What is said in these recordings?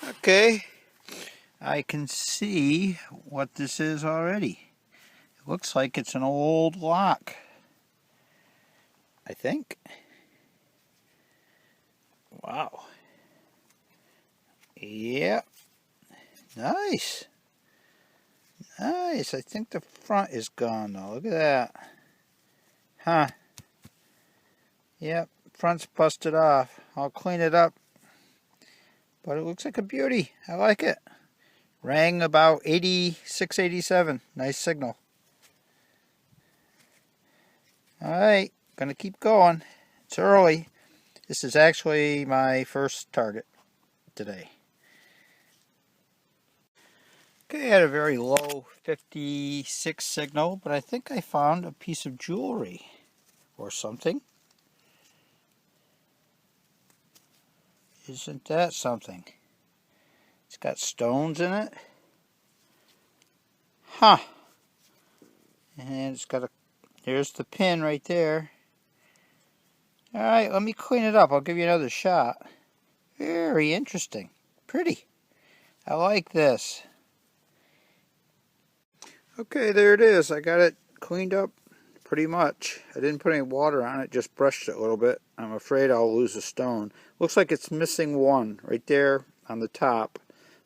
Okay, I can see what this is already. It looks like it's an old lock, I think. Wow. Yep. Nice. Nice. I think the front is gone though. Look at that. Huh. Yep. Front's busted off. I'll clean it up. But it looks like a beauty. I like it. Rang about 86, 87. Nice signal. Alright. Gonna keep going. It's early. This is actually my first target today. Okay, I had a very low 56 signal, but I think I found a piece of jewelry or something. Isn't that something? It's got stones in it. Huh. And it's got there's the pin right there. Alright, let me clean it up. I'll give you another shot. Very interesting. Pretty. I like this. Okay, there it is. I got it cleaned up pretty much. I didn't put any water on it, just brushed it a little bit. I'm afraid I'll lose a stone. Looks like it's missing one right there on the top,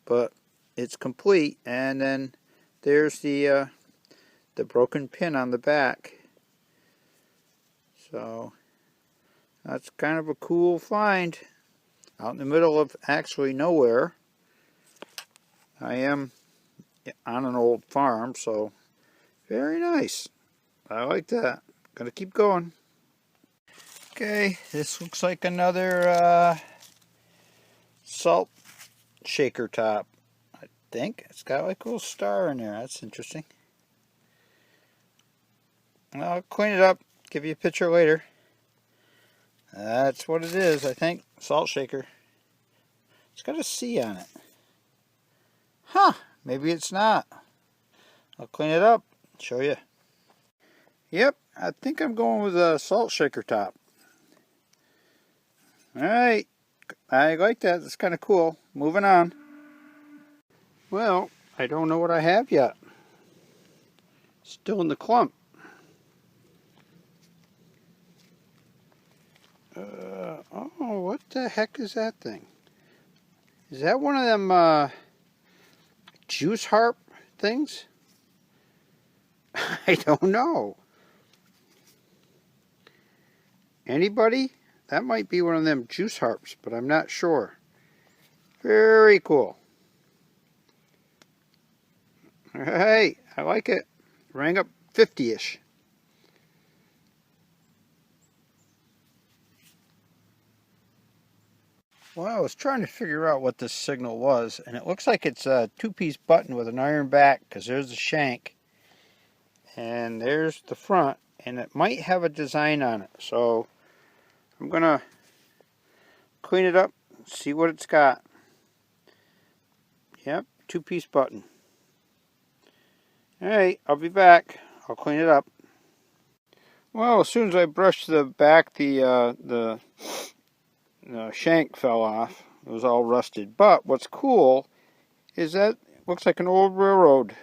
but it's complete. And then there's the broken pin on the back. So that's kind of a cool find out in the middle of actually nowhere. I am on an old farm, so very nice. I like that. Gonna keep going. Okay, this looks like another salt shaker top. I think it's got like a little star in there. That's interesting. I'll clean it up, give you a picture later. That's what it is, I think. Salt shaker. It's got a C on it. Huh, maybe it's not. I'll clean it up, show you. Yep, I think I'm going with a salt shaker top. Alright, I like that. That's kind of cool. Moving on. Well, I don't know what I have yet. Still in the clump. Oh, what the heck is that thing? Is that one of them juice harp things? I don't know. Anybody? That might be one of them juice harps, but I'm not sure. Very cool. Hey, I like it. Rang up 50-ish. Well, I was trying to figure out what this signal was, and it looks like it's a two-piece button with an iron back, because there's the shank, and there's the front, and it might have a design on it. So I'm going to clean it up, see what it's got. Yep, two-piece button. Alright, I'll be back. I'll clean it up. Well, as soon as I brushed the back, the shank fell off. It was all rusted. But what's cool is that it looks like an old railroad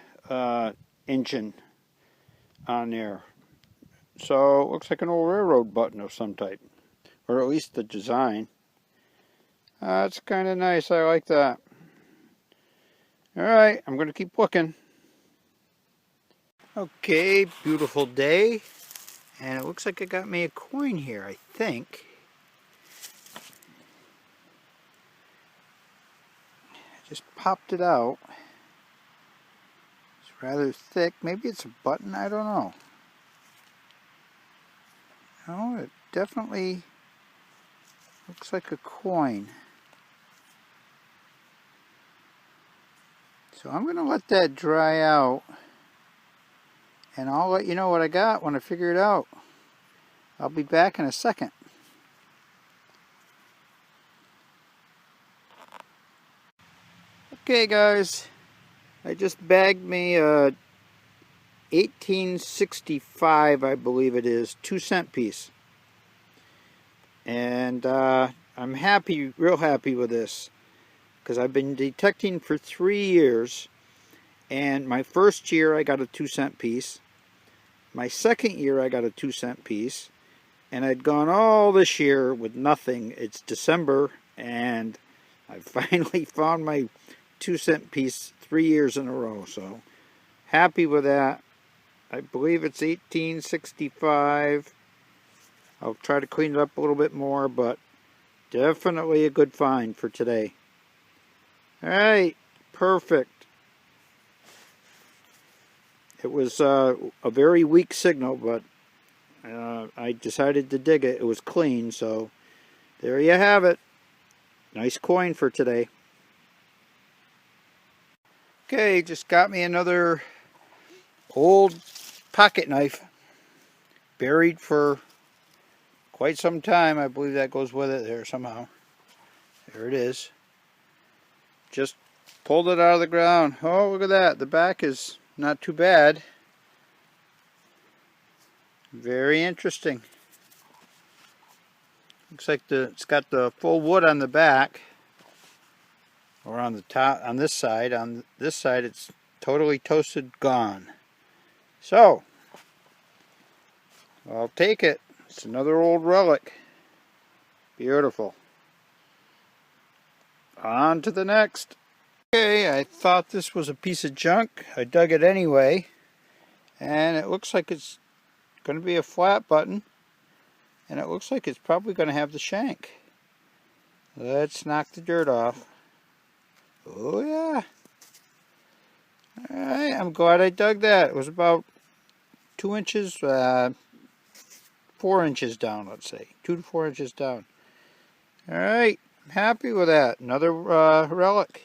engine on there. So it looks like an old railroad button of some type, or at least the design. That's kind of nice. I like that. Alright, I'm going to keep looking. Okay, beautiful day. And it looks like I got me a coin here, I think. I just popped it out. It's rather thick. Maybe it's a button, I don't know. No, it definitely looks like a coin. So I'm going to let that dry out. And I'll let you know what I got when I figure it out. I'll be back in a second. Okay guys, I just bagged me a 1865, I believe it is, 2-cent piece. And I'm happy, real happy with this. because I've been detecting for 3 years, and my first year I got a 2-cent piece. My second year I got a 2-cent piece, and I'd gone all this year with nothing. It's December, and I finally found my 2-cent piece 3 years in a row, so happy with that. I believe it's 1865. I'll try to clean it up a little bit more, but definitely a good find for today. Alright, perfect. It was a very weak signal, but I decided to dig it. It was clean, so there you have it. Nice coin for today. Okay, just got me another old pocket knife. Buried for quite some time. I believe that goes with it there somehow. There it is. Just pulled it out of the ground. Oh, look at that. The back is not too bad. Very interesting. Looks like it's got the full wood on the back. Or on the top, on this side. On this side it's totally toasted, gone. So, I'll take it. It's another old relic. Beautiful. On to the next. Okay, I thought this was a piece of junk. I dug it anyway. And it looks like it's going to be a flat button. And it looks like it's probably going to have the shank. Let's knock the dirt off. Oh yeah. Alright, I'm glad I dug that. It was about 2 inches, 4 inches down, let's say. 2 to 4 inches down. Alright, I'm happy with that. Another relic.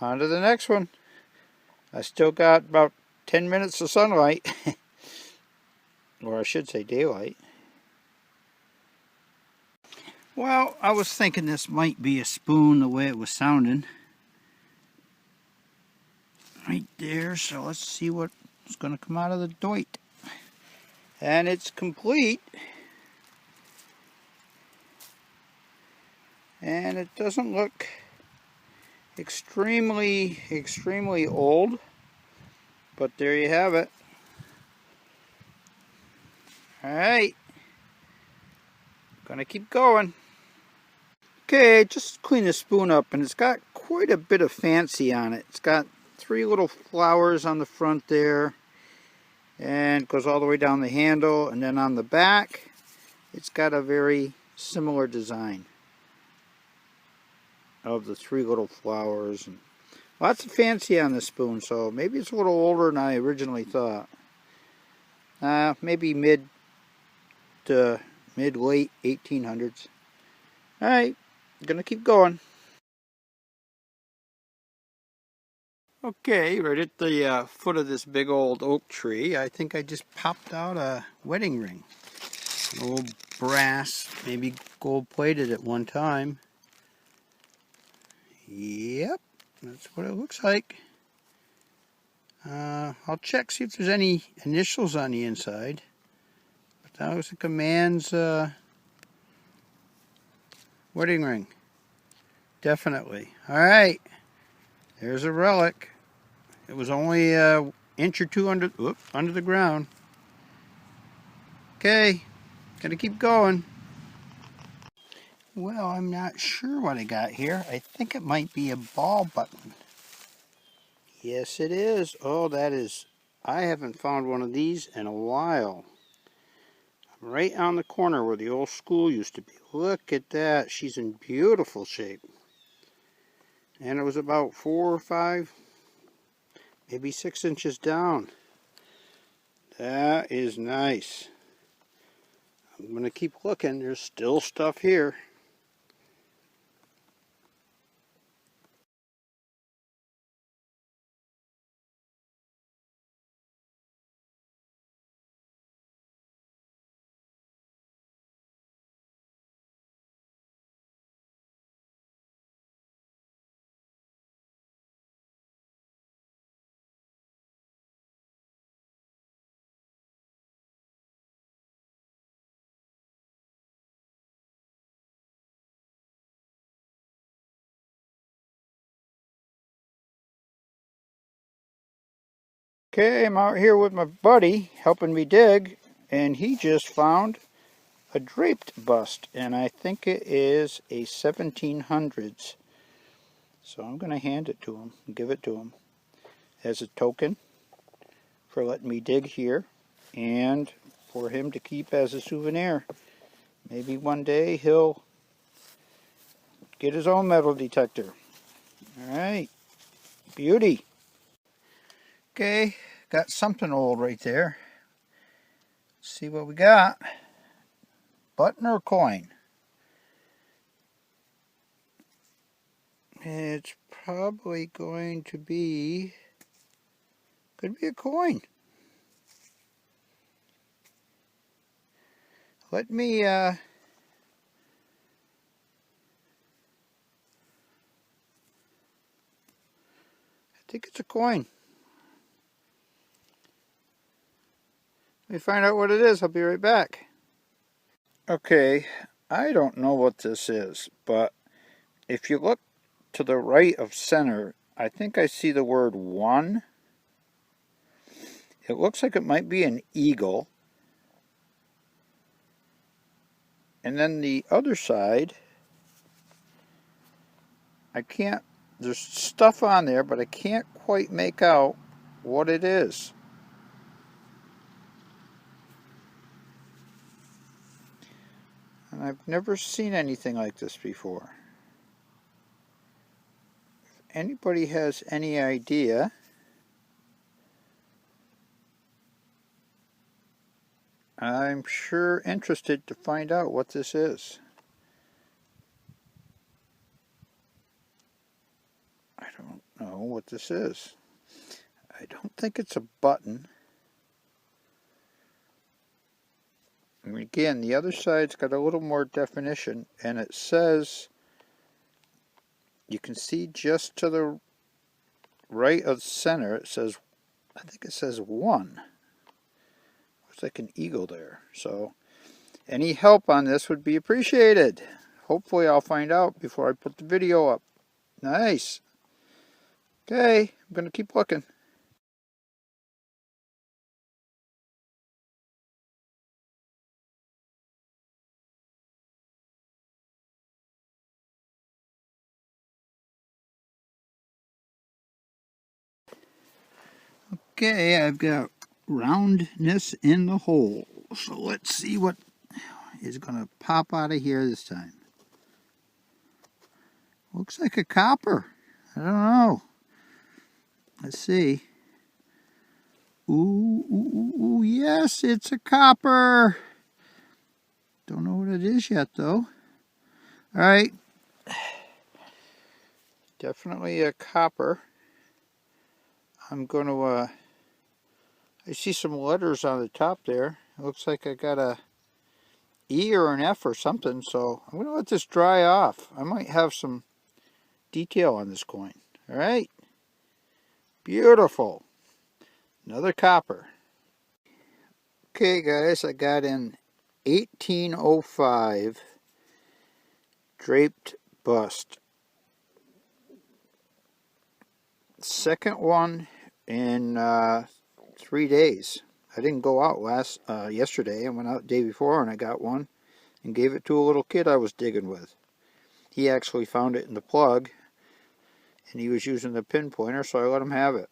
On to the next one. I still got about 10 minutes of sunlight. Or I should say daylight. Well, I was thinking this might be a spoon the way it was sounding. Right there, so let's see what's going to come out of the doit. And it's complete. And it doesn't look extremely old, but there you have it. Alright, gonna keep going. Okay, just clean the spoon up, and it's got quite a bit of fancy on it. It's got 3 little flowers on the front there, and it goes all the way down the handle, and then on the back it's got a very similar design of the 3 little flowers, and lots of fancy on this spoon, so maybe it's a little older than I originally thought. Maybe mid to mid-late 1800s. Alright, gonna keep going. Okay, right at the foot of this big old oak tree, I think I just popped out a wedding ring. An old brass, maybe gold-plated at one time. Yep, that's what it looks like. I'll check, see if there's any initials on the inside. But that looks like a man's wedding ring. Definitely. Alright, there's a relic. It was only an inch or two under the ground. Okay, gonna keep going. Well, I'm not sure what I got here. I think it might be a ball button. Yes, it is. Oh, that is... I haven't found one of these in a while. Right on the corner where the old school used to be. Look at that. She's in beautiful shape. And it was about 4 or 5, maybe 6 inches down. That is nice. I'm going to keep looking. There's still stuff here. Okay, I'm out here with my buddy helping me dig, and he just found a draped bust, and I think it is a 1700s. So I'm going to hand it to him, give it to him as a token for letting me dig here, and for him to keep as a souvenir. Maybe one day he'll get his own metal detector. Alright, beauty. Okay, got something old right there. Let's see what we got. Button or coin? It's probably going to be, could be a coin. Let me, I think it's a coin. Let me find out what it is. I'll be right back. Okay, I don't know what this is, but if you look to the right of center, I think I see the word 1. It looks like it might be an eagle. And then the other side, I can't, there's stuff on there, but I can't quite make out what it is. And I've never seen anything like this before. If anybody has any idea, I'm sure interested to find out what this is. I don't know what this is. I don't think it's a button. And again, the other side's got a little more definition, and it says, you can see just to the right of center, it says, I think it says 1. Looks like an eagle there. So any help on this would be appreciated. Hopefully I'll find out before I put the video up. Nice. Okay, I'm going to keep looking. Okay, I've got roundness in the hole. So let's see what is going to pop out of here this time. Looks like a copper. I don't know. Let's see. Ooh, ooh, ooh, yes, it's a copper. Don't know what it is yet, though. All right. Definitely a copper. I'm going to, I see some letters on the top there. It looks like I got a E or an F or something, so I'm going to let this dry off. I might have some detail on this coin. All right. Beautiful. Another copper. Okay, guys, I got an 1805 draped bust. Second one in 3 days. I didn't go out yesterday. I went out the day before and I got one and gave it to a little kid I was digging with. He actually found it in the plug and he was using the pinpointer, so I let him have it.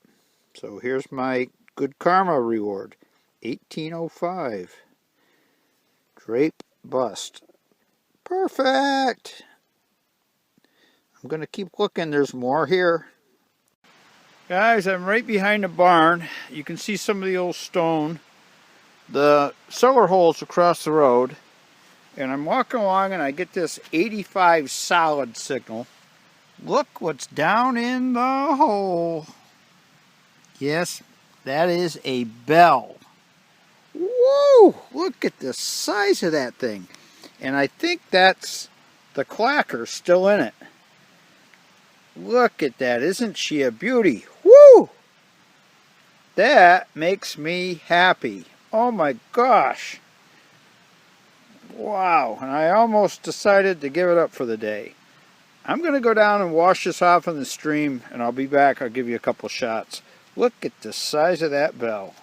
So here's my good karma reward. 1805 drape bust. Perfect. I'm going to keep looking. There's more here. Guys, I'm right behind the barn. You can see some of the old stone. The cellar hole's across the road. And I'm walking along and I get this 85 solid signal. Look what's down in the hole. Yes, that is a bell. Whoa! Look at the size of that thing. And I think that's the clacker still in it. Look at that. Isn't she a beauty? Woo! That makes me happy. Oh my gosh. Wow. And I almost decided to give it up for the day. I'm going to go down and wash this off in the stream, and I'll be back. I'll give you a couple shots. Look at the size of that bell.